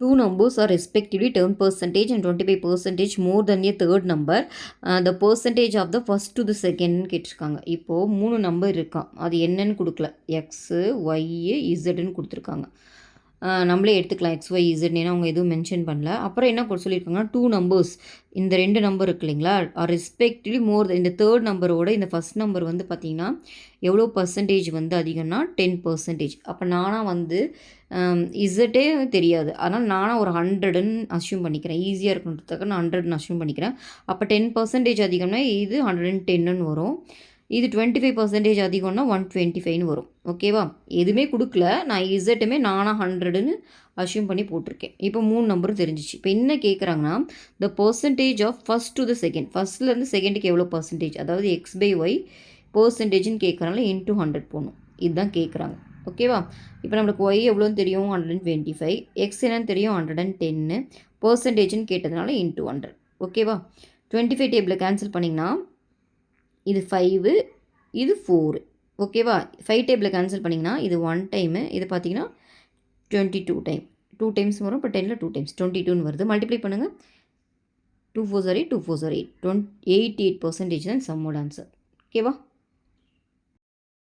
Two numbers are respectively 10% and 25% more than a third number. The percentage of the first to the second கேட்டிருக்காங்க. இப்போது 3 number இருக்கான், அது என்னன்னு கொடுக்கல, x Y இசட்னு கொடுத்துருக்காங்க. நம்மளே எடுத்துக்கலாம் எக்ஸ் ஒய் இசட்னு, ஏன்னா அவங்க எதுவும் மென்ஷன் பண்ணல. அப்புறம் என்ன சொல்லியிருக்காங்கன்னா, 2 நம்பர்ஸ், இந்த 2 நம்பர் இருக்கு இல்லைங்களா, ஆர் ரெஸ்பெக்டிவ்லி மோர், இந்த தேர்ட் நம்பரோட இந்த ஃபஸ்ட் நம்பர் வந்து பார்த்திங்கன்னா எவ்வளோ பர்சன்டேஜ் வந்து அதிகம்னா 10%. அப்போ நானாக வந்து இசட்டே தெரியாது, அதனால் நானாக ஒரு 100ன்னு அஸ்யூம் பண்ணிக்கிறேன், ஈஸியாக இருக்கணுன்றதுக்காக நான் 100ன்னு அஸ்யூம் பண்ணிக்கிறேன். அப்போ 10% அதிகம்னா இது 110ன்னு வரும், இது 25% அதிகம்னா 125ன்னு வரும். ஓகேவா, எதுவுமே கொடுக்கல, நான் இசட்டுமே நானாக 100ன்னு அஸ்யூம் பண்ணி போட்டிருக்கேன். இப்போ 3 நம்பரும் தெரிஞ்சிச்சு. இப்போ என்ன கேட்குறாங்கன்னா, the percentage of first to the second, ஃபஸ்ட்லேருந்து செகண்டுக்கு எவ்வளோ பர்சன்டேஜ், அதாவது எக்ஸ் பை ஒய் பர்சன்டேஜ்னு கேட்குறனால இன்ட்டு 100 போடணும், இதுதான் கேட்குறாங்க. ஓகேவா, இப்போ நம்மளுக்கு ஒய் எவ்வளோன்னு தெரியும், 125, எக்ஸ் என்னன்னு தெரியும் 110, பர்சன்டேஜ்னு கேட்டதுனால இன்ட்டு 100. ஓகேவா, 25 டேபிளில் கேன்சல் பண்ணிங்கன்னா இது 5, இது 4. ஓகேவா, 5 டேபிளில் கேன்சல் பண்ணிங்கன்னா இது 1 டைமு, இது பார்த்தீங்கன்னா 22 டைம், 2 டைம்ஸ் வரும். இப்போ 10ல் 2 டைம்ஸ் 22ன்னு வருது. மல்டிப்ளை பண்ணுங்கள், 2 4 8, 2 4 8, 88% தான் சம்மோட ஆன்சர். ஓகேவா.